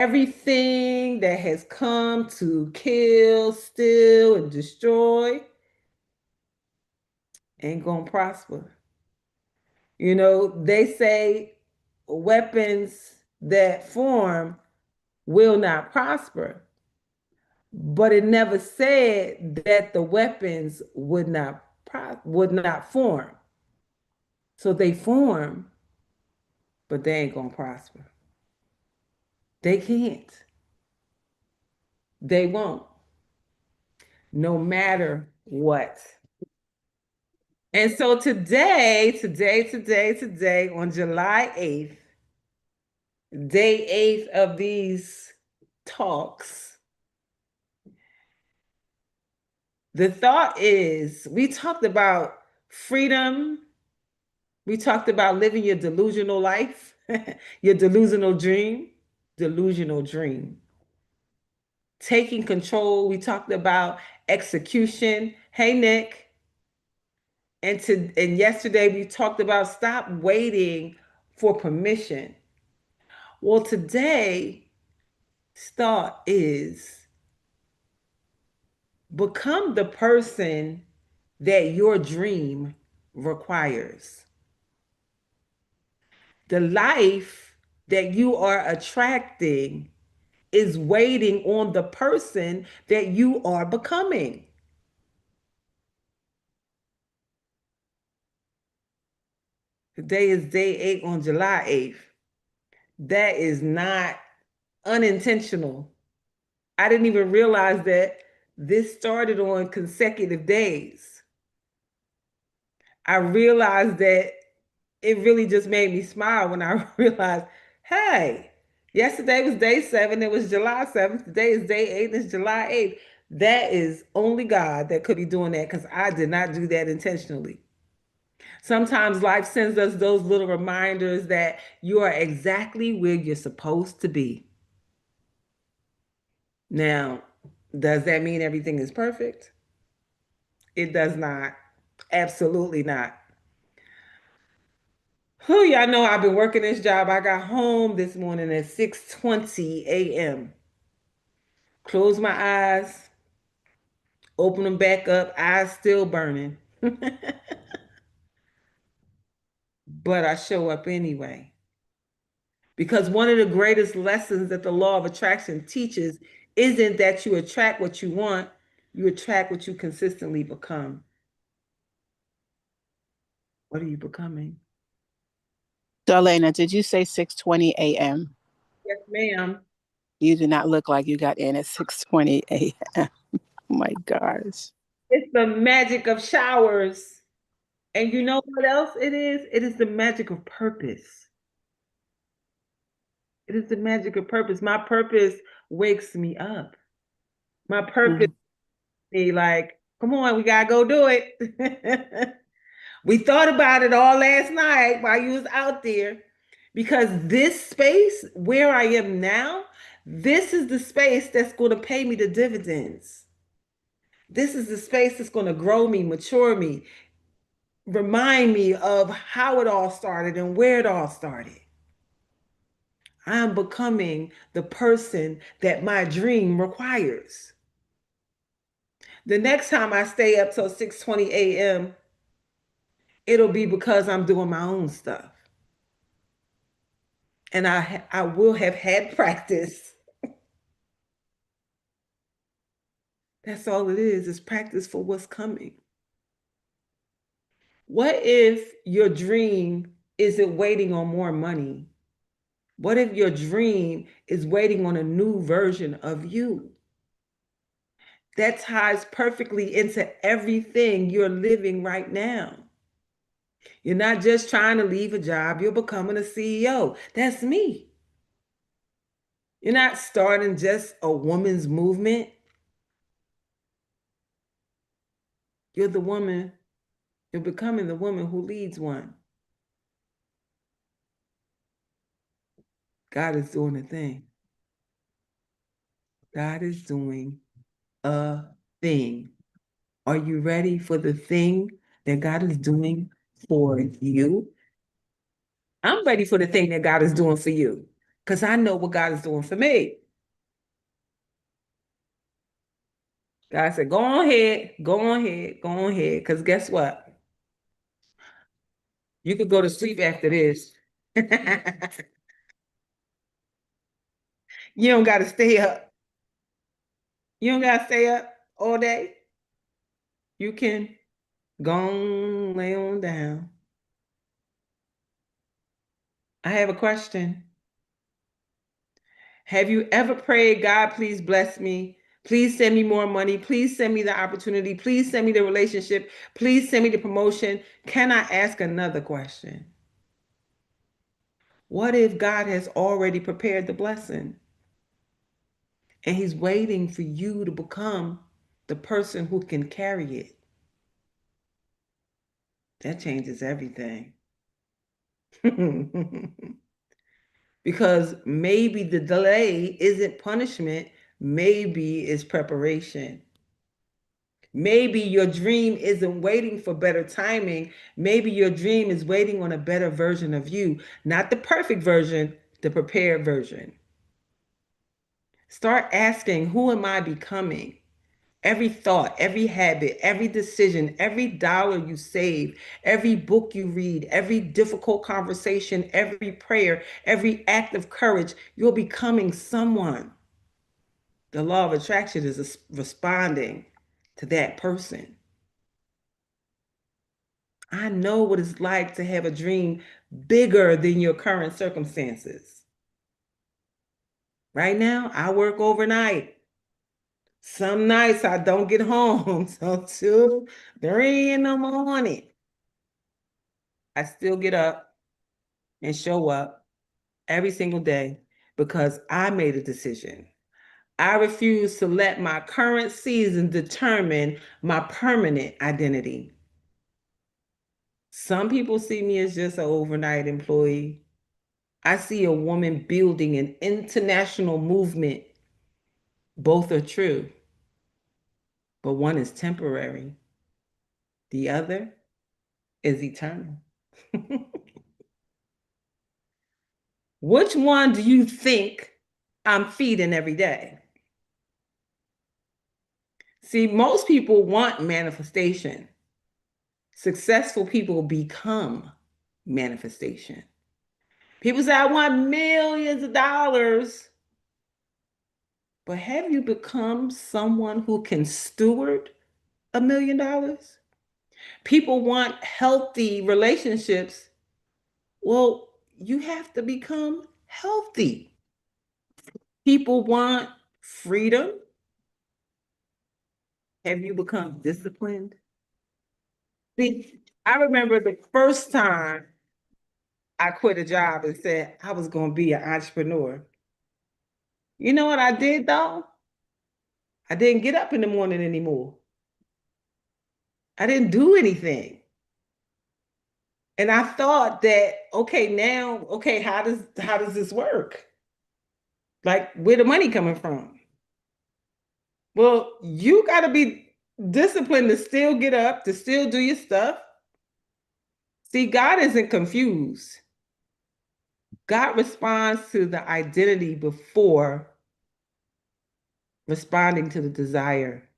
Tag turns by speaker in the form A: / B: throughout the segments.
A: Everything that has come to kill, steal, and destroy ain't gonna prosper. You know, they say weapons that form will not prosper, but it never said that the weapons would not form. So they form, but they ain't gonna prosper. They can't. They won't, no matter what. And so today, on July 8th, day 8th of these talks, the thought is we talked about freedom. We talked about living your delusional life, your delusional dream. Taking control. We talked about execution. Hey, Nick. And yesterday we talked about stop waiting for permission. Well, today thought is become the person that your dream requires. The life that you are attracting is waiting on the person that you are becoming. Today is day 8 on July 8th. That is not unintentional. I didn't even realize that this started on consecutive days. I realized that it really just made me smile when I realized, hey, yesterday was day 7, it was July 7th, today is day 8, it's July 8th. That is only God that could be doing that because I did not do that intentionally. Sometimes life sends us those little reminders that you are exactly where you're supposed to be. Now, does that mean everything is perfect? It does not. Absolutely not. Who y'all know I've been working this job. I got home this morning at 6:20 a.m. Close my eyes, open them back up, eyes still burning. But I show up anyway. Because one of the greatest lessons that the law of attraction teaches isn't that you attract what you want, you attract what you consistently become. What are you becoming?
B: Darlaina, did you say 6:20 a.m.?
A: Yes, ma'am.
B: You do not look like you got in at 6:20 a.m. Oh my gosh.
A: It's the magic of showers. And you know what else it is? It is the magic of purpose. It is the magic of purpose. My purpose wakes me up. My purpose
B: Mhm.
A: be like, come on, we gotta go do it. We thought about it all last night while you was out there. Because this space where I am now, this is the space that's going to pay me the dividends. This is the space that's going to grow me, mature me, remind me of how it all started and where it all started. I'm becoming the person that my dream requires. The next time I stay up till 6:20 a.m., it'll be because I'm doing my own stuff. And I will have had practice. That's all it is practice for what's coming. What if your dream isn't waiting on more money? What if your dream is waiting on a new version of you? That ties perfectly into everything you're living right now. You're not just trying to leave a job, you're becoming a CEO. That's me. You're not starting just a woman's movement. You're the woman, you're becoming the woman who leads one. God is doing a thing. God is doing a thing. Are you ready for the thing that God is doing for you? I'm ready for the thing that God is doing for you. because I know what God is doing for me. God said, go on ahead, go on ahead, go on ahead. Because guess what? You could go to sleep after this. You don't got to stay up. You don't got to stay up all day. You can go on, lay on down. I have a question. Have you ever prayed, God, please bless me? Please send me more money. Please send me the opportunity. Please send me the relationship. Please send me the promotion. Can I ask another question? What if God has already prepared the blessing and He's waiting for you to become the person who can carry it? That changes everything. Because maybe the delay isn't punishment, maybe it's preparation. Maybe your dream isn't waiting for better timing. Maybe your dream is waiting on a better version of you, not the perfect version, the prepared version. Start asking, who am I becoming? Every thought, every habit, every decision, every dollar you save, every book you read, every difficult conversation, every prayer, every act of courage, you're becoming someone. The law of attraction is responding to that person. I know what it's like to have a dream bigger than your current circumstances. Right now, I work overnight. Some nights I don't get home till 2, 3 in the morning. I still get up and show up every single day because I made a decision. I refuse to let my current season determine my permanent identity. Some people see me as just an overnight employee. I see a woman building an international movement. Both are true, but one is temporary, the other is eternal. Which one do you think I'm feeding every day? See, most people want manifestation. Successful people become manifestation. People say, I want millions of dollars. But have you become someone who can steward $1 million? People want healthy relationships. Well, you have to become healthy. People want freedom. Have you become disciplined? See, I remember the first time I quit a job and said I was going to be an entrepreneur. You know what I did though? I didn't get up in the morning anymore. I didn't do anything. And I thought that, okay, now, okay, how does this work? Like, where the money coming from? Well, you got to be disciplined to still get up, to still do your stuff. See, God isn't confused. God responds to the identity before responding to the desire.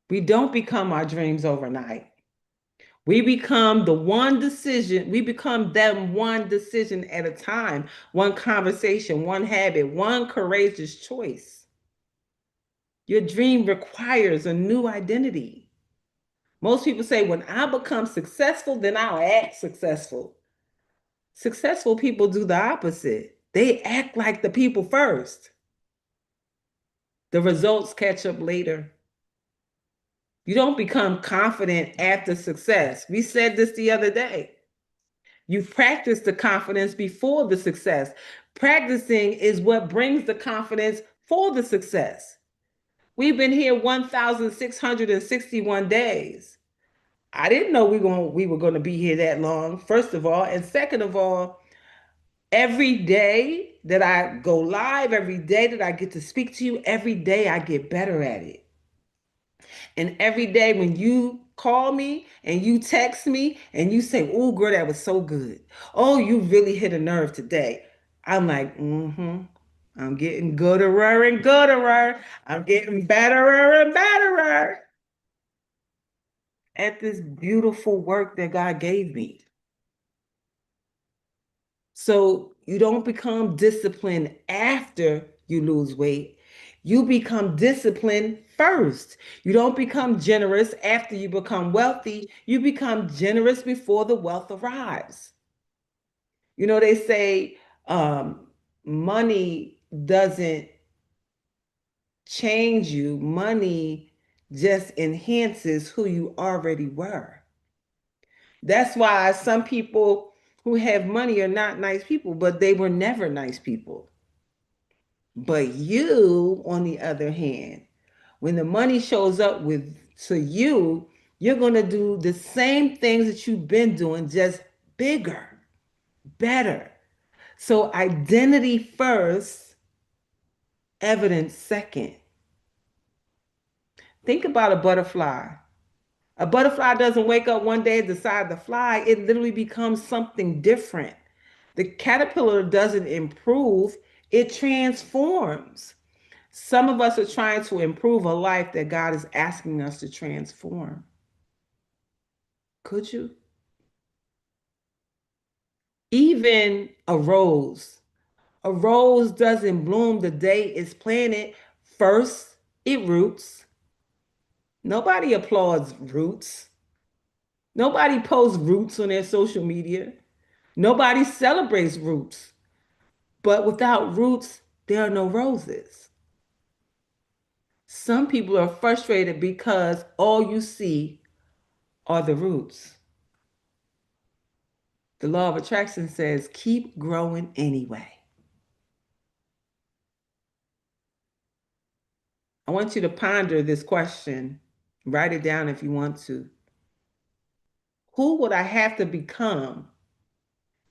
A: We don't become our dreams overnight. We become we become them one decision at a time, one conversation, one habit, one courageous choice. Your dream requires a new identity. Most people say, when I become successful, then I'll act successful. Successful people do the opposite. They act like the people first. The results catch up later. You don't become confident after success. We said this the other day. You practice the confidence before the success. Practicing is what brings the confidence for the success. We've been here 1,661 days. I didn't know we were going to be here that long, first of all. And second of all, every day that I go live, every day that I get to speak to you, every day I get better at it. And every day when you call me and you text me and you say, "Oh, girl, that was so good. Oh, you really hit a nerve today." I'm like, mm-hmm. I'm getting gooder and gooder. I'm getting betterer and betterer at this beautiful work that God gave me. So you don't become disciplined after you lose weight. You become disciplined first. You don't become generous after you become wealthy. You become generous before the wealth arrives. You know, they say money doesn't change you, money just enhances who you already were. That's why some people who have money are not nice people, but they were never nice people. But you, on the other hand, when the money shows up with to you, you're going to do the same things that you've been doing, just bigger, better. So identity first, evidence second. Think about a butterfly. A butterfly doesn't wake up one day and decide to fly. It literally becomes something different. The caterpillar doesn't improve, it transforms. Some of us are trying to improve a life that God is asking us to transform. Could you? Even a rose. A rose doesn't bloom the day it's planted. First, it roots. Nobody applauds roots. Nobody posts roots on their social media. Nobody celebrates roots. But without roots, there are no roses. Some people are frustrated because all you see are the roots. The law of attraction says keep growing anyway. I want you to ponder this question. Write it down if you want to. Who would I have to become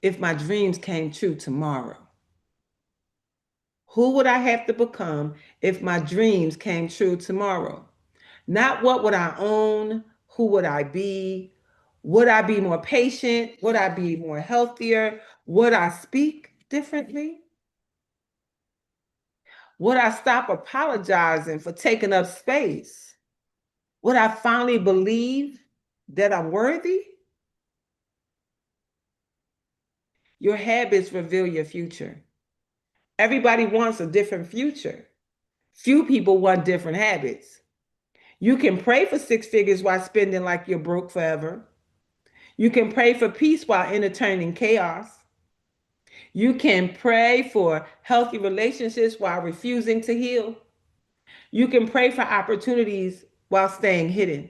A: if my dreams came true tomorrow? Who would I have to become if my dreams came true tomorrow? Not what would I own? Who would I be? Would I be more patient? Would I be more healthier? Would I speak differently? Would I stop apologizing for taking up space? Would I finally believe that I'm worthy? Your habits reveal your future. Everybody wants a different future. Few people want different habits. You can pray for six figures while spending like you're broke forever. You can pray for peace while entertaining chaos. You can pray for healthy relationships while refusing to heal. You can pray for opportunities while staying hidden.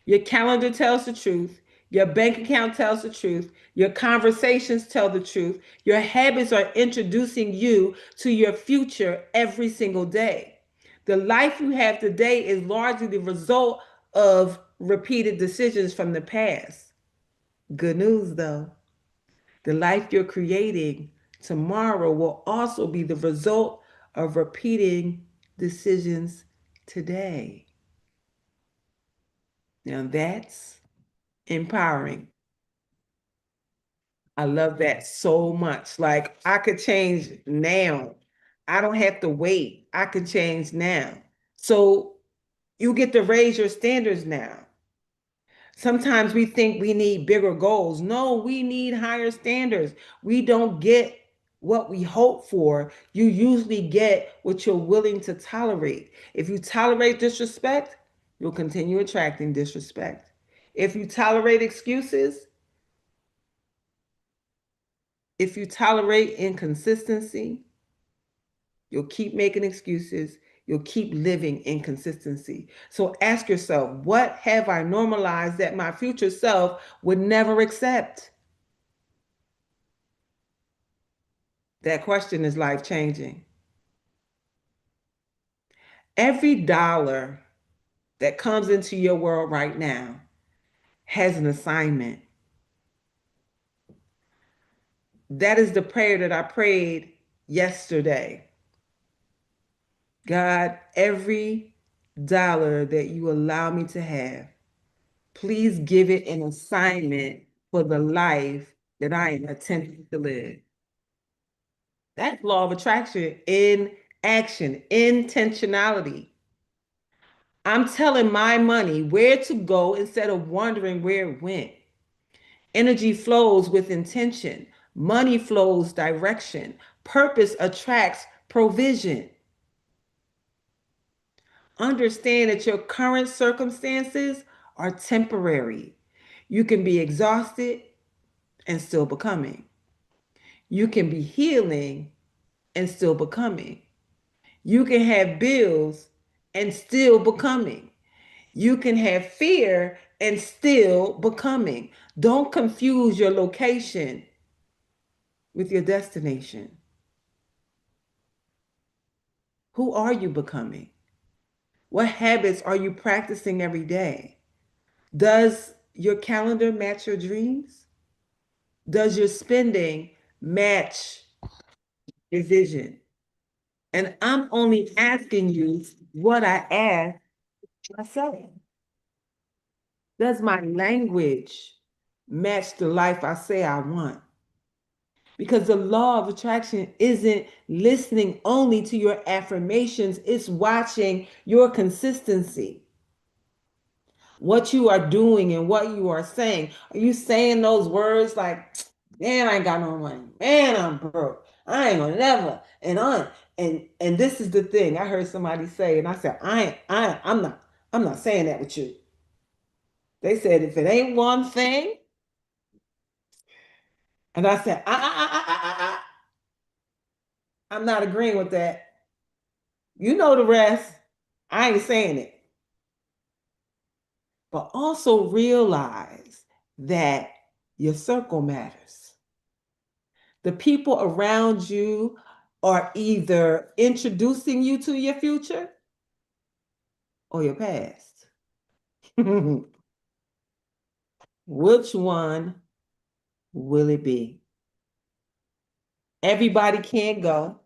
A: Your calendar tells the truth. Your bank account tells the truth. Your conversations tell the truth. Your habits are introducing you to your future every single day. The life you have today is largely the result of repeated decisions from the past. Good news, though. The life you're creating tomorrow will also be the result of repeating decisions today. Now that's empowering. I love that so much. Like I could change now. I don't have to wait. I can change now. So you get to raise your standards now. Sometimes we think we need bigger goals. No, we need higher standards. We don't get what we hope for. You usually get what you're willing to tolerate. If you tolerate disrespect, you'll continue attracting disrespect. If you tolerate excuses, if you tolerate inconsistency, you'll keep making excuses. You'll keep living inconsistency. So ask yourself, what have I normalized that my future self would never accept? That question is life changing. Every dollar that comes into your world right now has an assignment. That is the prayer that I prayed yesterday. God, every dollar that you allow me to have Please give it an assignment for the life that I am attempting to live. That's law of attraction in action, intentionality. I'm telling my money where to go instead of wondering where it went. Energy flows with intention. Money flows direction. Purpose attracts provision. Understand that your current circumstances are temporary. You can be exhausted and still becoming. You can be healing and still becoming. You can have bills and still becoming. You can have fear and still becoming. Don't confuse your location with your destination. Who are you becoming? What habits are you practicing every day? Does your calendar match your dreams? Does your spending match your vision? And I'm only asking you what I ask myself. Does my language match the life I say I want? Because the law of attraction isn't listening only to your affirmations, it's watching your consistency. What you are doing and what you are saying. Are you saying those words like, man, I ain't got no money. Man, I'm broke. I ain't gonna never. And this is the thing I heard somebody say, and I said, I'm not saying that with you. They said, if it ain't one thing, and I said, I'm not agreeing with that. You know the rest. I ain't saying it. But also realize that your circle matters. The people around you are either introducing you to your future or your past. Which one will it be? Everybody can't go.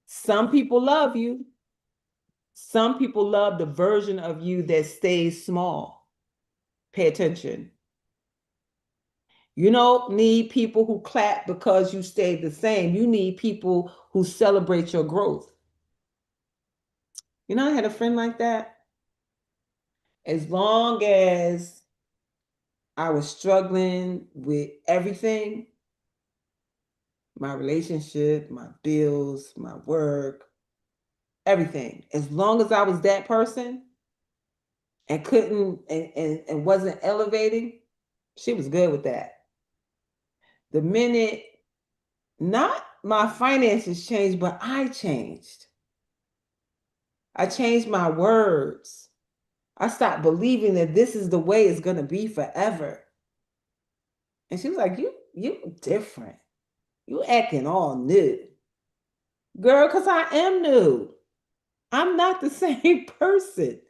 A: Some people love you. Some people love the version of you that stays small. Pay attention. You don't need people who clap because you stayed the same. You need people who celebrate your growth. You know, I had a friend like that. As long as I was struggling with everything, my relationship, my bills, my work, everything. As long as I was that person and couldn't and wasn't elevating, she was good with that. The minute not my finances changed, but I changed. I changed my words. I stopped believing that this is the way it's gonna be forever. And she was like, you different. You acting all new. Girl, because I am new. I'm not the same person.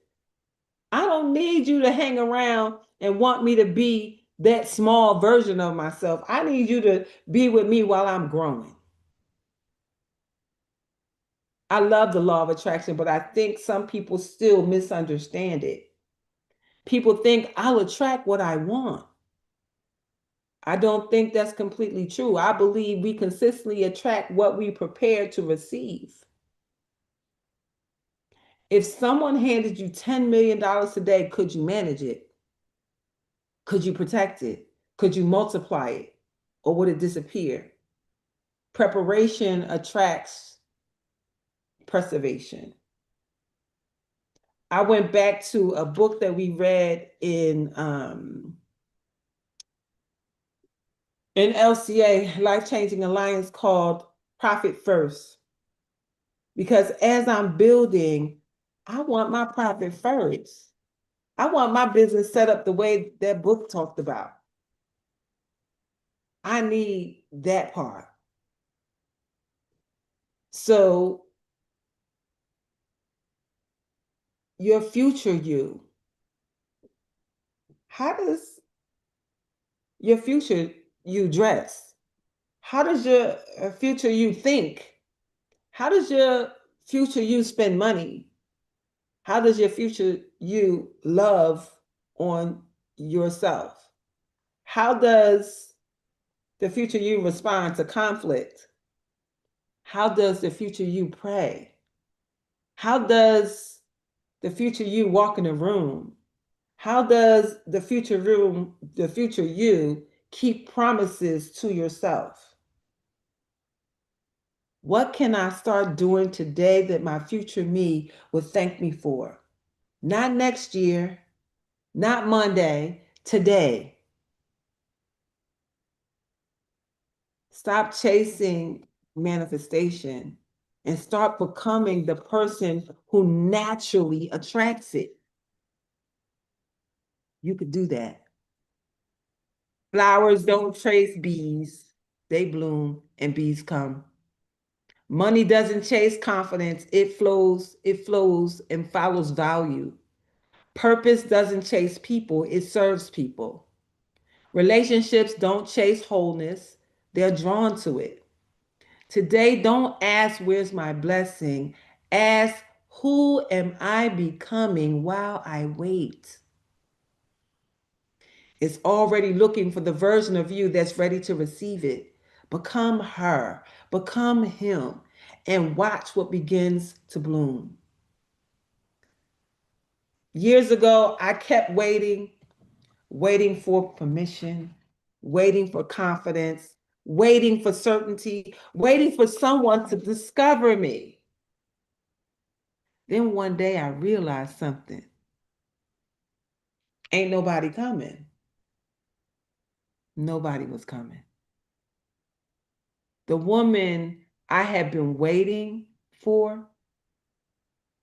A: I don't need you to hang around and want me to be that small version of myself. I need you to be with me while I'm growing. I love the law of attraction, but I think some people still misunderstand it. People think I'll attract what I want. I don't think that's completely true. I believe we consistently attract what we prepare to receive. If someone handed you $10 million today, could you manage it? Could you protect it? Could you multiply it? Or would it disappear? Preparation attracts preservation. I went back to a book that we read in LCA, Life Changing Alliance, called Profit First. Because as I'm building, I want my profit first. I want my business set up the way that book talked about. I need that part. So your future you, how does your future you dress? How does your future you think? How does your future you spend money? How does your future you love on yourself? How does the future you respond to conflict? How does the future you pray? How does the future you walk in a room? How does the future you keep promises to yourself? What can I start doing today that my future me will thank me for? Not next year, not Monday, today. Stop chasing manifestation and start becoming the person who naturally attracts it. You could do that. Flowers don't chase bees, they bloom and bees come. Money doesn't chase confidence, it flows and follows value. Purpose doesn't chase people, it serves people. Relationships don't chase wholeness, they're drawn to it. Today, don't ask, where's my blessing? Ask, who am I becoming while I wait? It's already looking for the version of you that's ready to receive it. Become her, become him, and watch what begins to bloom. Years ago, I kept waiting, waiting for permission, waiting for confidence, waiting for certainty, waiting for someone to discover me. Then one day I realized something. Ain't nobody coming. Nobody was coming. The woman I had been waiting for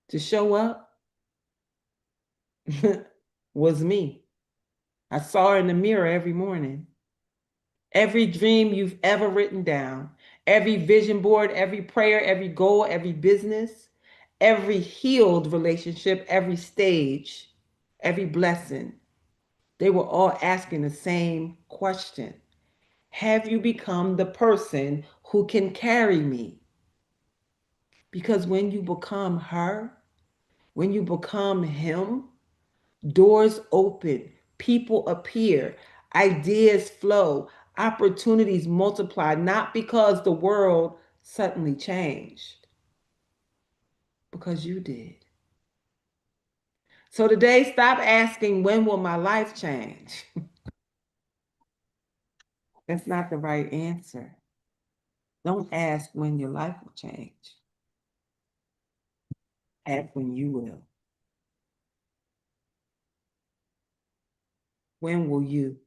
A: to show up was me. I saw her in the mirror every morning. Every dream you've ever written down, every vision board, every prayer, every goal, every business, every healed relationship, every stage, every blessing, they were all asking the same question. Have you become the person who can carry me? Because when you become her, when you become him, doors open, people appear, ideas flow, opportunities multiply, not because the world suddenly changed, because you did. So today, stop asking, when will my life change? That's not the right answer. Don't ask when your life will change. Ask when you will. When will you?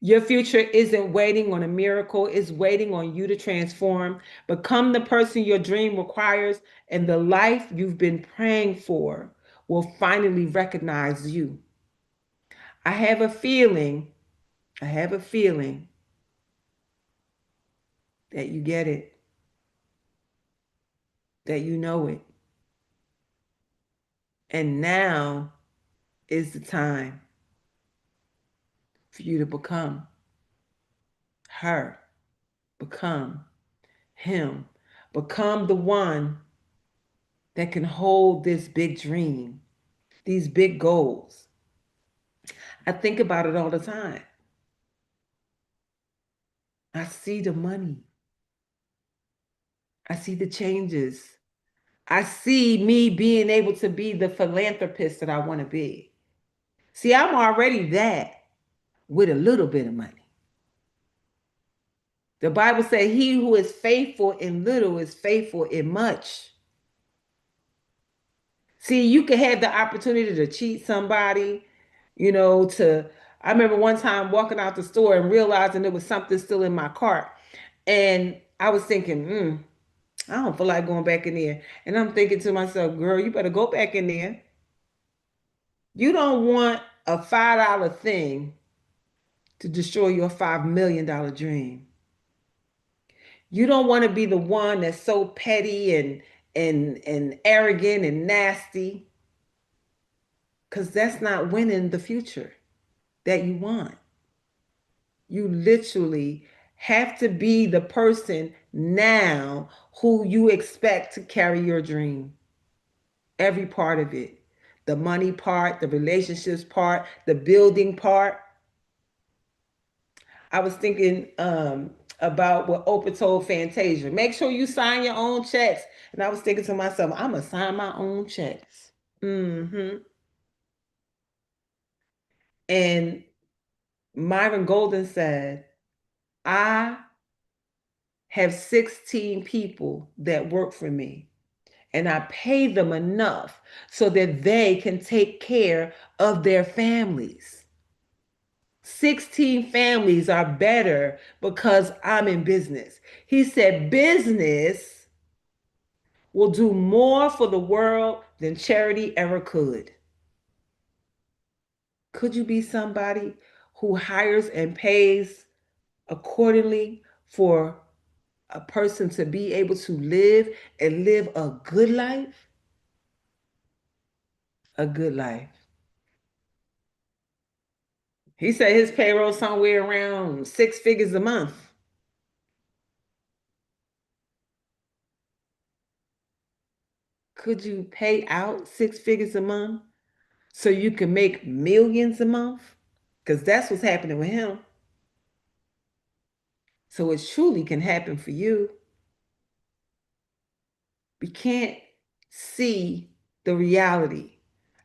A: Your future isn't waiting on a miracle, it's waiting on you to transform. Become the person your dream requires, and the life you've been praying for will finally recognize you. I have a feeling, I have a feeling that you get it, that you know it. And now is the time for you to become her, become him, become the one that can hold this big dream, these big goals. I think about it all the time. I see the money. I see the changes. I see me being able to be the philanthropist that I want to be. See, I'm already that with a little bit of money. The Bible says, he who is faithful in little is faithful in much. See, you can have the opportunity to cheat somebody, I remember one time walking out the store and realizing there was something still in my cart. And I was thinking, I don't feel like going back in there. And I'm thinking to myself, girl, you better go back in there. You don't want a $5 thing to destroy your $5 million dream. You don't want to be the one that's so petty and arrogant and nasty, because that's not winning the future that you want. You literally have to be the person now who you expect to carry your dream. every part of it. The money part, the relationships part, the building part. I was thinking about what Oprah told Fantasia. Make sure you sign your own checks. And I was thinking to myself, I'm going to sign my own checks. Hmm. And Myron Golden said, I have 16 people that work for me, and I pay them enough so that they can take care of their families. 16 families are better because I'm in business. He said, business will do more for the world than charity ever could. Could you be somebody who hires and pays accordingly for a person to be able to live and live a good life? A good life. He said his payroll somewhere around 6 figures a month. Could you pay out 6 figures a month so you can make millions a month? Because that's what's happening with him. So it truly can happen for you. We can't see the reality.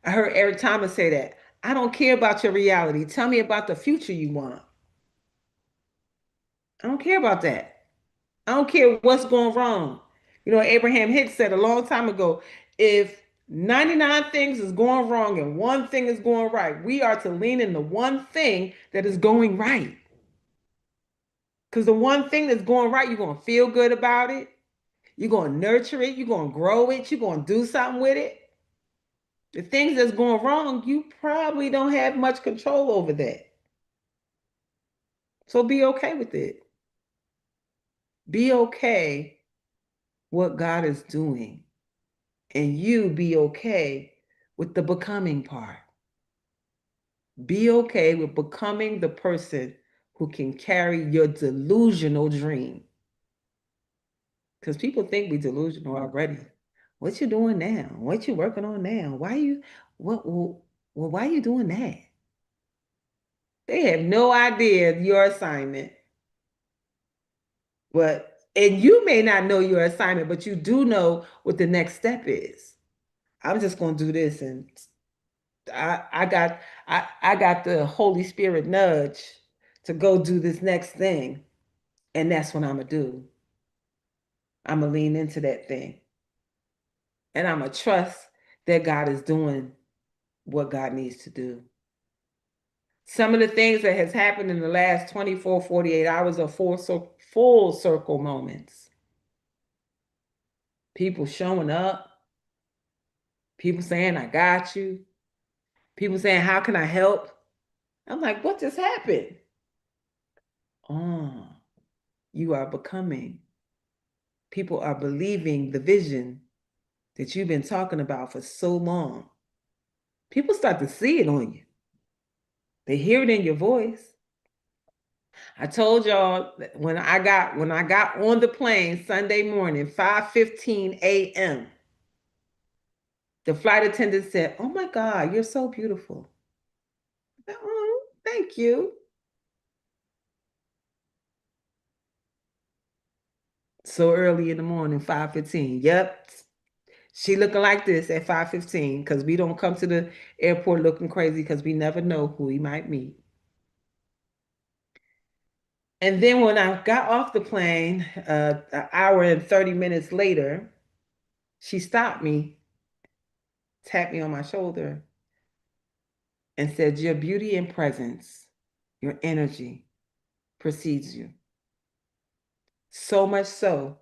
A: I heard Eric Thomas say that. I don't care about your reality. Tell me about the future you want. I don't care about that. I don't care what's going wrong. You know, Abraham Hicks said a long time ago, if 99 things is going wrong and one thing is going right, we are to lean in the one thing that is going right. Because the one thing that's going right, you're going to feel good about it. You're going to nurture it. You're going to grow it. You're going to do something with it. The things that's going wrong, you probably don't have much control over that. So be okay with it. Be okay what God is doing. And you be okay with the becoming part. Be okay with becoming the person who can carry your delusional dream. Because people think we delusional already. What you doing now? What you working on now? Why you well, why you doing that? They have no idea your assignment. But and you may not know your assignment, but you do know what the next step is. I'm just gonna do this, and I got I got the Holy Spirit nudge to go do this next thing, and that's what I'm gonna do. I'm gonna lean into that thing, and I'm gonna trust that God is doing what God needs to do. Some of the things that has happened in the last 24, 48 hours are full circle moments. People showing up, people saying, I got you, people saying, how can I help? I'm like, what just happened? Oh, you are becoming. People are believing the vision that you've been talking about for so long. People start to see it on you. They hear it in your voice. I told y'all that when I got on the plane Sunday morning, 5:15 a.m., the flight attendant said, "Oh my God, you're so beautiful." I said, oh, thank you. So early in the morning, 5:15. Yep. She looking like this at 5:15 because we don't come to the airport looking crazy because we never know who we might meet. And then when I got off the plane, an hour and 30 minutes later, she stopped me, tapped me on my shoulder, and said, your beauty and presence, your energy precedes you. So much so,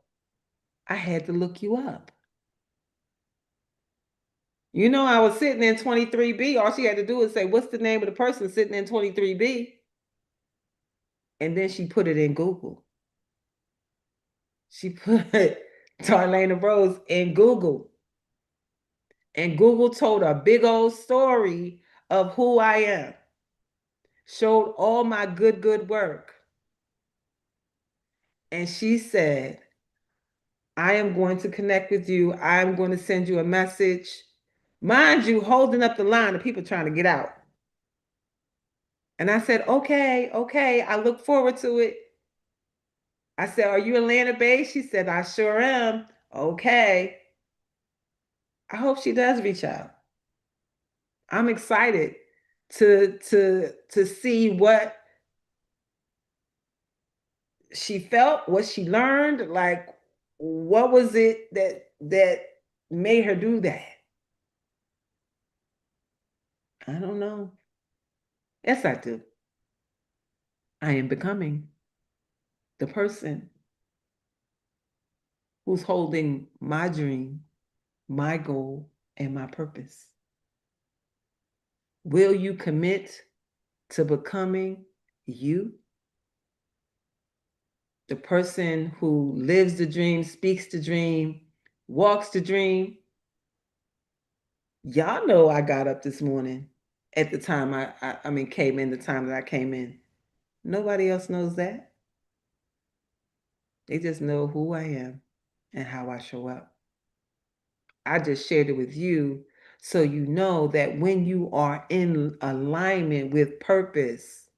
A: I had to look you up. You know, I was sitting in 23B. All she had to do was say, what's the name of the person sitting in 23B? And then she put it in Google. She put Darlaina Rose in Google. And Google told a big old story of who I am, showed all my good work. And she said, I am going to connect with you. I'm going to send you a message. Mind you, holding up the line of people trying to get out. And I said, okay, okay, I look forward to it. I said, are you Atlanta based? She said, I sure am. Okay. I hope she does reach out. I'm excited to see what she felt, what she learned, like what was it that made her do that? I don't know. Yes, I do. I am becoming the person who's holding my dream, my goal, and my purpose. Will you commit to becoming you? The person who lives the dream, speaks the dream, walks the dream. Y'all know I got up this morning at the time I mean came in the time that I came in. Nobody else knows that. They just know who I am and how I show up. I just shared it with you so you know that when you are in alignment with purpose,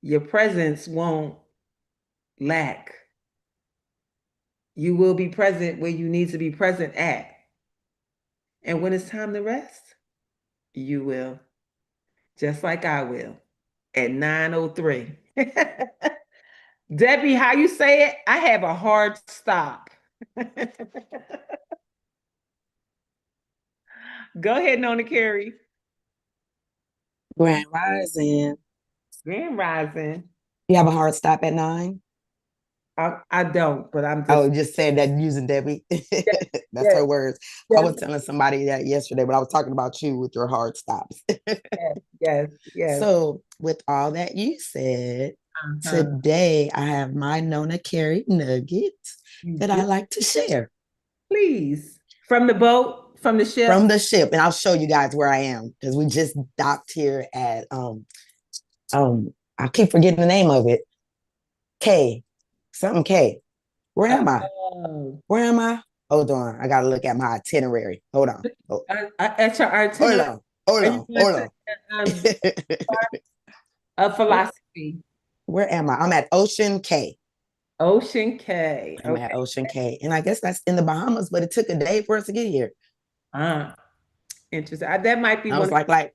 A: your presence won't lack. You will be present where you need to be present at. And when it's time to rest, you will, just like I will, at 9:03. Debbie, how you say it? I have a hard stop. Go ahead, Nona Carey.
C: Grand Rising.
A: Grand Rising.
C: You have a hard stop at 9?
A: I don't, but I'm
C: Oh,
A: just
C: just saying that using Debbie.
A: yes,
C: That's
A: yes,
C: her words. I
A: yes,
C: was telling somebody that yesterday, but I was talking about you with your hard stops.
A: yes, yes, yes.
C: So, with all that you said,
A: Uh-huh.
C: today I have my Nona Carey nuggets
A: You
C: that
A: do,
C: I like to share
A: please. From the boat, from the
C: from
A: ship.
C: the ship. And I'll show you guys where I am because we just docked here at I keep forgetting the name of it. K, something K. Where am I?
A: Oh.
C: Where am I? Hold on. I gotta look at my itinerary. Hold on.
A: At your
C: Hold
A: itinerary,
C: on. Hold
A: are you
C: on.
A: going
C: Hold
A: to
C: on.
A: um, a philosophy?
C: Where am I? I'm at Ocean K.
A: Ocean K.
C: I'm
A: Okay.
C: at Ocean K. And I guess that's in the Bahamas, but it took a day for us to get here.
A: Ah, interesting. That might be
C: I was
A: one of
C: like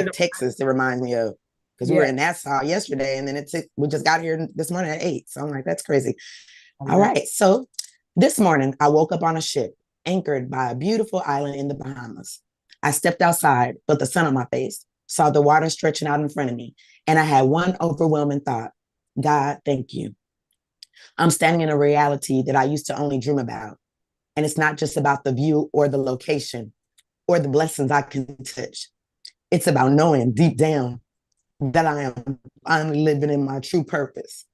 A: the
C: Texas, it reminds me of. Because we were
A: yeah.
C: in Nassau yesterday and then we just got here this morning at 8. So I'm like, that's crazy.
A: I
C: All
A: know.
C: right. So this morning I woke up on a ship anchored by a beautiful island in the Bahamas. I stepped outside, felt the sun on my face, saw the water stretching out in front of me, and I had one overwhelming thought: God, thank you. I'm standing in a reality that I used to only dream about. And it's not just about the view or the location or the blessings I can touch. It's about knowing deep down that I'm living in my true purpose.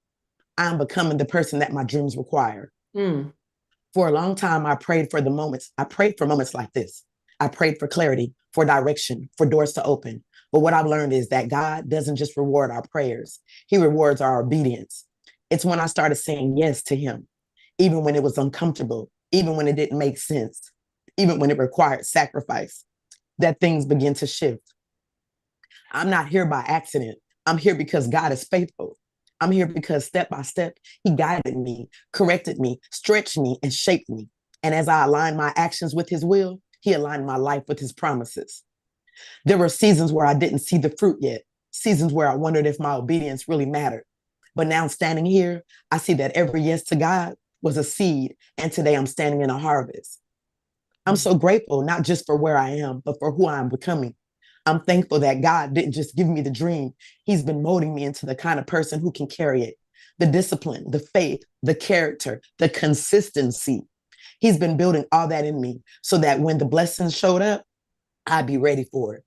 C: I'm becoming the person that my dreams require.
A: Mm,
C: For a long time, I prayed for moments like this. I prayed for clarity, for direction, for doors to open. But what I've learned is that God doesn't just reward our prayers, He rewards our obedience. It's when I started saying yes to Him, even when it was uncomfortable, even when it didn't make sense, even when it required sacrifice, that things begin to shift. I'm not here by accident. I'm here because God is faithful. I'm here because step by step, He guided me, corrected me, stretched me, and shaped me. And as I aligned my actions with His will, He aligned my life with His promises. There were seasons where I didn't see the fruit yet, seasons where I wondered if my obedience really mattered. But now standing here, I see that every yes to God was a seed, and today I'm standing in a harvest. I'm
A: mm,
C: so grateful, not just for where I am, but for who I'm becoming. I'm thankful that God didn't just give me the dream, He's been molding me into the kind of person who can carry it. The discipline, the faith, the character, the consistency. He's been building all that in me so that when the blessings showed up, I'd be ready for it.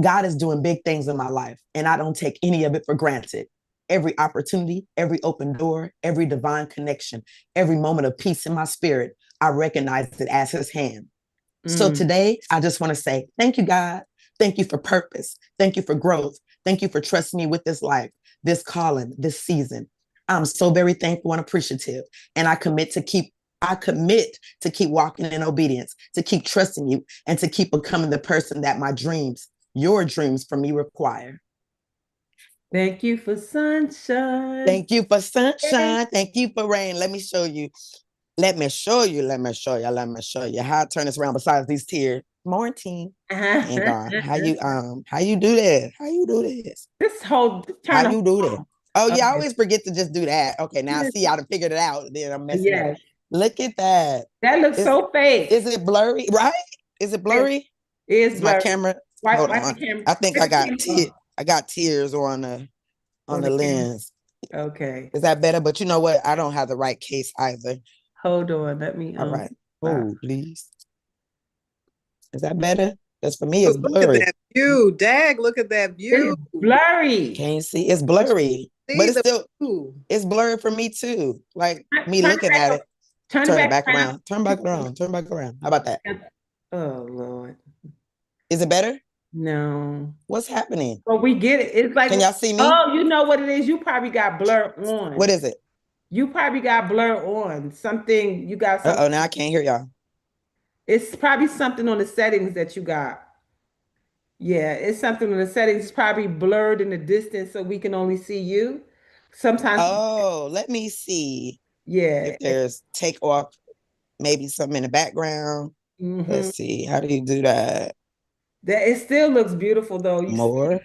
C: God is doing big things in my life, and I don't take any of it for granted. Every opportunity, every open door, every divine connection, every moment of peace in my spirit, I recognize it as His hand. So
A: mm.
C: today, I just want to say thank you, God. Thank you for purpose. Thank you for growth. Thank you for trusting me with this life, this calling, this season. I'm so very thankful and appreciative. And I commit to keep I commit to keep walking in obedience, to keep trusting you, and to keep becoming the person that my dreams, your dreams for me require.
A: Thank you for sunshine.
C: Thank you for sunshine. Thank you for rain. Let me show you. Let me show you. Let me show you. Let me show you how I turn this around besides these tears. Morning. Thank God. How you do that? How you do this?
A: This whole
C: How
A: turn.
C: you do that? Oh, yeah, I
A: Okay.
C: always forget to just do that. Okay, now I see how to figure it out. Then I'm messing up.
A: Yes,
C: Look at that.
A: that looks so
C: Is
A: fake.
C: it blurry? Right? Is it blurry?
A: It's
C: Is my
A: blurry.
C: camera? Hold
A: Wipe the
C: on.
A: camera.
C: I think
A: Wipe the camera
C: I got tears on the
A: on the camera.
C: lens.
A: Okay.
C: Is that better? But you know what? I don't have the right case either.
A: Hold on. Let me
C: All right.
A: stop.
C: Oh, please. Is that better? Because for me, it's
D: Look at
C: blurry.
D: that view. Dag, look at that view.
A: It's blurry.
C: Can't see. It's blurry. But
D: See the view.
C: it's blurry for me too. Like me
A: Turn it
C: looking
A: back
C: at
A: up.
C: it.
A: Turn it
C: Turn it
A: back
C: back
A: around.
C: around. Turn back around. Turn back around. How about that?
A: Oh Lord.
C: Is it better?
A: No.
C: What's happening?
A: But we get it. It's like,
C: Can y'all see me?
A: oh, you know what it is? You probably got blur on.
C: What is it?
A: You probably got blur on. Something you got something.
C: Uh-oh, now I can't hear y'all.
A: It's probably something on the settings that you got. Yeah, it's something on the settings. It's probably blurred in the distance so we can only see you. Sometimes,
C: Oh, let me see
A: yeah.
C: if there's take off, maybe something in the background.
A: Mhm.
C: Let's see. How do you do that?
A: That it still looks beautiful though. You see
C: More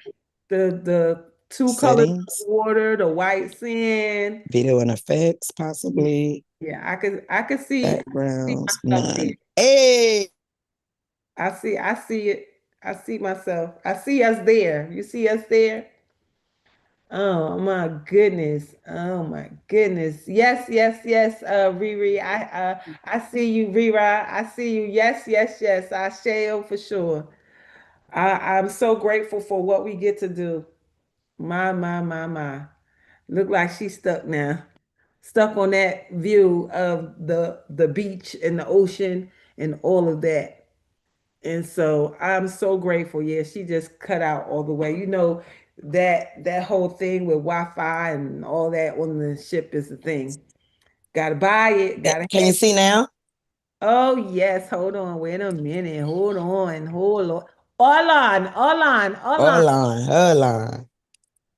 A: the two colors of
C: settings,
A: water, the white sand.
C: video and effects, possibly.
A: Yeah, I could see
C: Backgrounds,
A: myself there.
C: none. Hey,
A: I see it. I see myself. I see us there. You see us there? Oh my goodness. Oh my goodness. Yes, yes, yes, Riri. I see you, Rira. I see you. Yes, yes, yes. I shall for sure. I'm so grateful for what we get to do. My. Look like she's stuck now. Stuck on that view of the beach and the ocean and all of that. And so I'm so grateful. Yeah, she just cut out all the way. You know, that whole thing with Wi-Fi and all that on the ship is the thing. Gotta buy it. Gotta
C: can you
A: have.
C: see now?
A: Oh yes, hold on. Wait a minute. Hold on. Hold on. Hold on.
C: Hold on.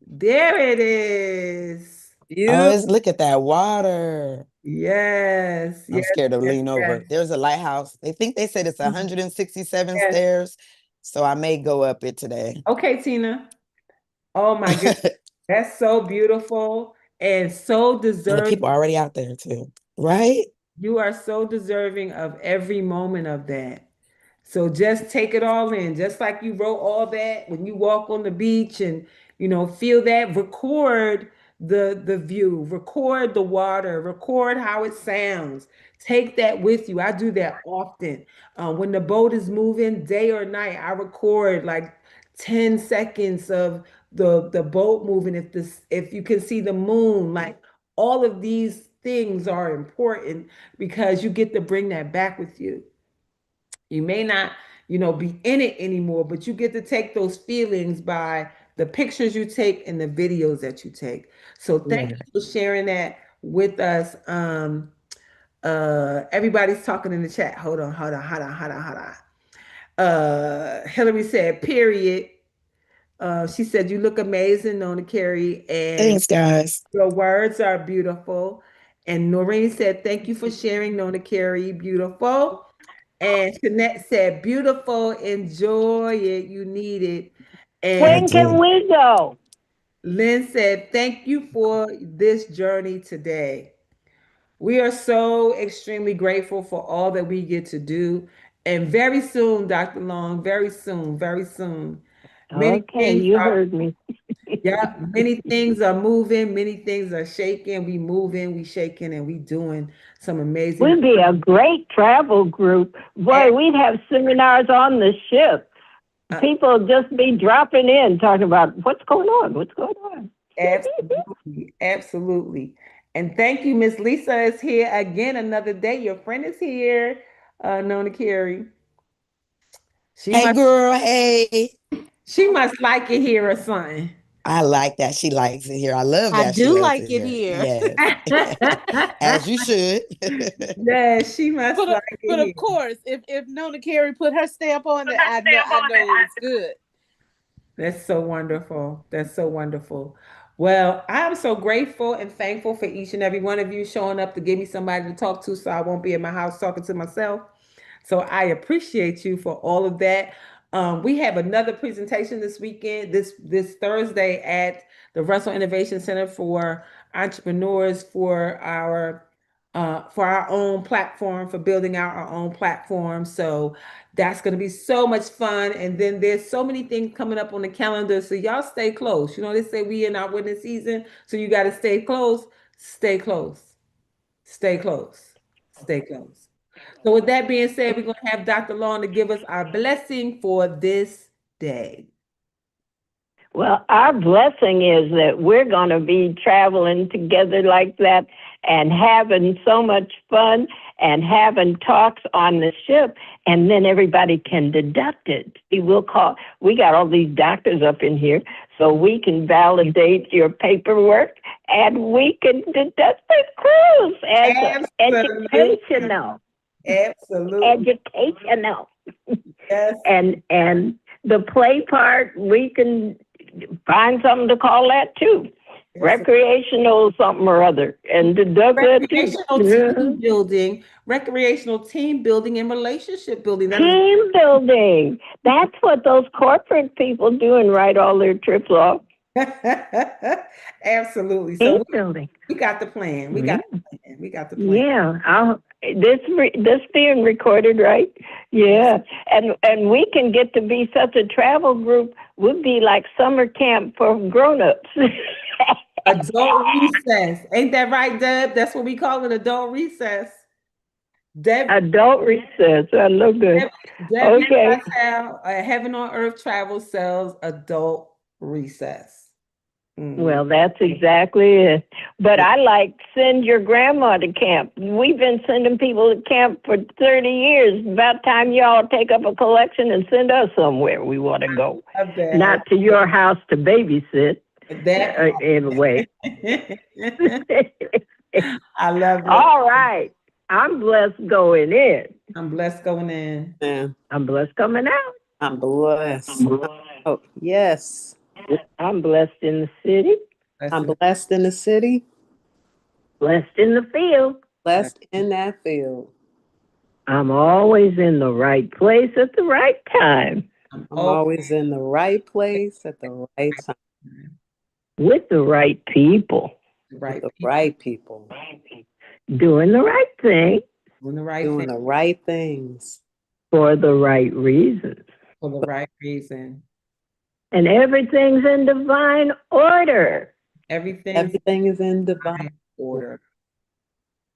A: There it is.
C: Oh,
D: View.
C: look at that water.
A: Yes,
C: I'm
A: yes,
C: scared to
A: yes,
C: lean
A: yes,
C: over. There's a lighthouse. They said it's 167
A: yes.
C: stairs, so I may go up it today.
A: Okay, Tina. Oh my goodness.
C: And
A: That's so beautiful and so
C: the people
A: deserving.
C: are already out there too, right?
A: You are so deserving of every moment of that. So just take it all in, just like you wrote all that when you walk on the beach and feel that. Record the view, record the water, record how it sounds. Take that with you. I do that often. When the boat is moving, day or night, I record like 10 seconds of the boat moving. If you can see the moon, like all of these things are important because you get to bring that back with you. You may not, be in it anymore, but you get to take those feelings by the pictures you take and the videos that you take. So thank
C: Yeah.
A: you for sharing that with us. Everybody's talking in the chat. Hold on. Hillary said, period. She said, you look amazing, Nona Carey, and
C: Thanks, guys.
A: your words are beautiful. And Noreen said, thank you for sharing, Nona Carey. Beautiful. And Jeanette said, beautiful, enjoy it, you need it.
C: I
A: And
E: When can
C: do.
E: we go?
A: Lynn said, thank you for this journey today. We are so extremely grateful for all that we get to do. And very soon, Dr. Long, very soon, very soon. Many
E: Okay,
A: things
E: you
A: are,
E: heard me.
A: yeah, many things are moving, many things are shaking. We moving, we shaking, and we doing some amazing.
E: We'd be a great travel group. Boy, we'd have seminars on the ship. People just be dropping in talking about what's going on, what's going on.
A: Absolutely, absolutely. And thank you, Miss Lisa is here again another day. Your friend is here, Nona Carey. She
C: Hey,
A: must
C: girl. Hey.
A: she must like it here or something.
C: I like that. She likes it here. I love
B: I
C: that. She
B: do
C: loves
B: like
C: it
B: it
C: here.
B: here.
C: Yes. As you should.
A: Yeah, she must
B: But,
A: like
B: but
A: it
B: of course, if Nona Carey put her stamp on it, I know it was good.
A: That's so wonderful. That's so wonderful. Well, I am so grateful and thankful for each and every one of you showing up to give me somebody to talk to so I won't be in my house talking to myself. So I appreciate you for all of that. We have another presentation this weekend, this Thursday at the Russell Innovation Center for entrepreneurs for our own platform, for building out our own platform. So that's going to be so much fun. And then there's so many things coming up on the calendar. So y'all stay close. You know, they say we in our winter season, so you got to stay close, stay close, stay close, stay close. So with that being said, we're going to have Dr. Long to give us our blessing for this day.
E: Well, our blessing is that we're going to be traveling together like that and having so much fun and having talks on the ship, and then everybody can deduct it. We got all these doctors up in here, so we can validate your paperwork and we can deduct the cruise as
A: Absolutely.
E: educational.
A: Absolutely.
E: Educational.
A: Yes.
E: And the play part, we can find something to call that too.
A: Yes.
E: Recreational something or other. And deduct that too.
A: Recreational team building and relationship building.
E: Team building. That's what those corporate people do and write all their trips off.
A: Absolutely.
E: Team
A: So
E: building.
A: we got the plan. We got the plan. We got the plan.
E: Yeah. This being recorded, right? Yeah. And we can get to be such a travel group. We'd be like summer camp for grown-ups.
A: Adult recess. Ain't that right, Deb? That's what we call it, adult recess. Deb,
E: adult recess. I love that.
A: Deb,
E: Okay.
A: Heaven on Earth Travel sells adult recess.
E: Well, that's exactly it. But I like send your grandma to camp. We've been sending people to camp for 30 years. About time y'all take up a collection and send us somewhere we want to go. Not to your house to babysit. Anyway.
A: I love it.
E: All right. I'm blessed going in.
A: I'm blessed going in.
D: Yeah.
E: I'm blessed coming out.
D: I'm blessed. Oh, yes.
E: I'm blessed in the city.
D: I'm blessed in the city.
E: Blessed in the field.
D: Blessed in that field.
E: I'm always in the right place at the right time.
D: I'm always in the right place at the right time.
E: With the right people.
D: With the right people.
E: Doing the right thing.
A: Doing
D: the right things.
E: For the right reasons.
A: For the right reason.
E: And everything's in divine order.
A: Everything is in divine order.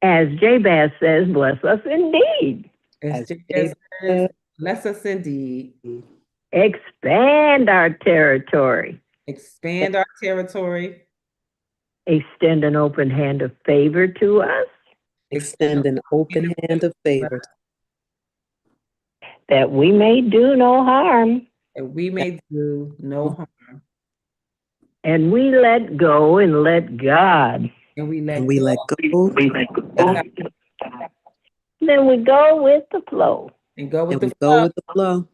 E: As Jabez says, bless us indeed.
A: As Jabez says, bless us indeed.
E: Expand our territory.
A: Expand our territory.
E: Extend an open hand of favor to us.
D: Extend an open hand of favor.
E: That we may do no harm.
A: That we may do no harm.
E: And we let go and let God.
A: And we let
D: go.
E: Then we go with the flow.
A: And go with the
D: flow.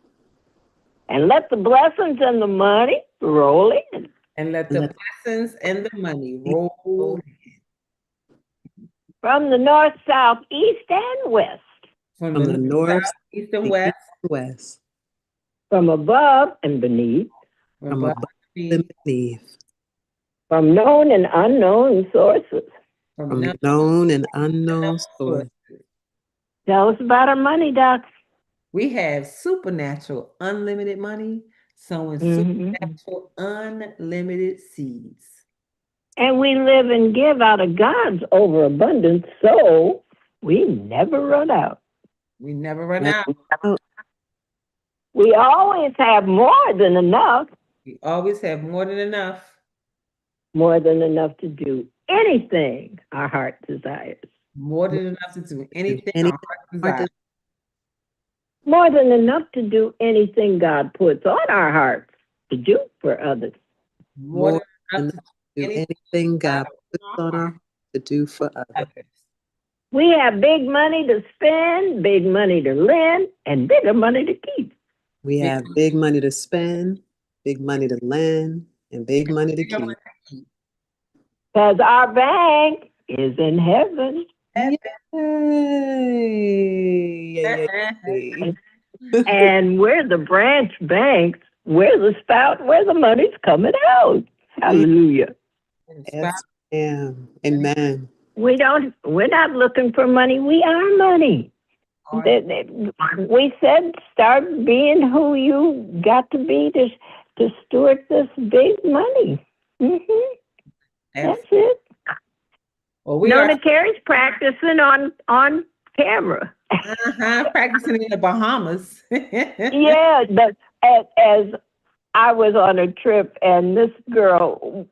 E: And let the blessings and the money roll in.
A: And let the blessings and the money roll in.
E: From the north, south, east, and west.
A: From the north, south, east, and west.
E: From above and beneath.
D: From above and beneath.
E: From known and unknown sources.
D: From known and unknown sources.
E: Tell us about our money, Doc.
A: We have supernatural unlimited money, sowing supernatural unlimited seeds.
E: And we live and give out of God's overabundance, so we never run out.
A: We never run out.
E: We always have more than enough.
A: We always have more than enough.
E: More than enough to do anything our heart desires.
A: More than enough to do anything our heart desires.
E: More than enough to do anything God puts on our hearts to do for others.
A: more
D: more
A: than
D: than
A: enough
D: enough
A: to
D: to do
A: anything
D: anything God
A: God
D: puts
A: opened
D: on
A: our
D: our heart to do for others.
A: heart.
E: We have big money to spend, big money to lend, and bigger money to keep.
D: We
A: Big-
D: have big money to spend, big money to lend, and big money to
A: bigger money
D: keep.
A: to keep.
E: Because our bank is in heaven.
D: Yay! Yay, yay, yay.
E: And we're the branch banks. We're the spout where the money's coming out. Hallelujah.
D: Yes, ma'am. Amen.
E: We're not looking for money. We are money. We said start being who you got to be to steward this big money. That's it.
A: Well, we
E: Nona
A: are
E: Carey's practicing on camera.
A: practicing in the Bahamas.
E: Yeah, but as I was on a trip, and this girl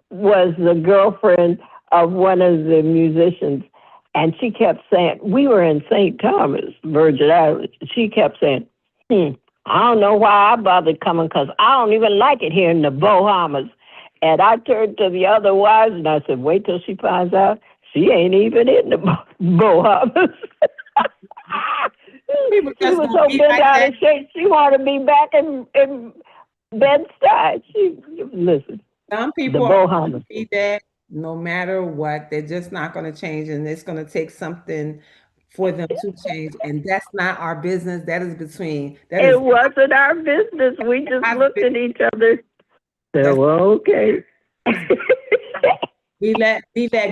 E: was the girlfriend of one of the musicians, and she kept saying, we were in St. Thomas, Virgin Islands. She kept saying, I don't know why I bothered coming because I don't even like it here in the Bahamas. And I turned to the other wives and I said, wait till she finds out she ain't even in the Bahamas.
A: People
E: She
A: just
E: was
A: gonna
E: so
A: be
E: bent
A: like
E: out
A: that.
E: of shape. She wanted to be back in Bed-Stuy. Listen,
A: Some
E: the
A: people are going
E: Bahamas.
A: to be that no matter what. They're just not going to change, and it's going to take something for them to change. And that's not our business. That is
E: It wasn't our business. We just
A: God's
E: looked at each other. Said,
A: That's-
E: well, okay.
A: we let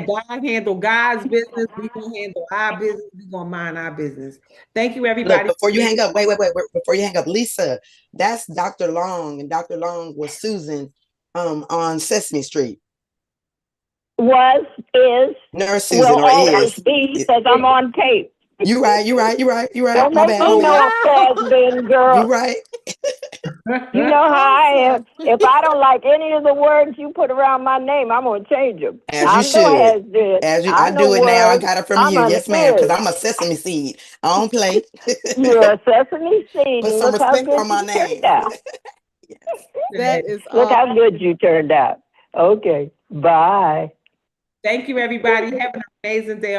A: God handle God's business. We gonna handle our business. We gonna mind our business. Thank you,
C: Look,
A: everybody.
C: before you hang up, wait. Before you hang up, Lisa, that's Dr. Long, and Dr. Long was Susan on Sesame Street.
E: Is,
C: Nurse
E: will
C: Susan, or
E: always
C: is.
E: be because I'm on tape.
C: You right.
E: Don't
C: My
E: make
C: bad,
E: me
C: my
E: no
C: bad.
E: has-been girl.
C: You right.
E: You know how I am. If I don't like any of the words you put around my name, I'm going to change them.
C: As you
E: I'm no
C: should.
E: has-been.
C: I
E: I know
C: do it now. I
E: words.
C: got it from
E: I'm
C: you.
E: an
C: Yes, ma'am. Because
E: is.
C: I'm a sesame seed. I don't play.
E: You're a sesame seed,
C: Put
E: and
C: some
E: look how
C: respect
E: good
C: on my
E: you turned
C: name.
E: out.
D: That is
E: Look
D: all.
E: how good you turned out. Okay, bye.
A: Thank you, everybody. Have an amazing day.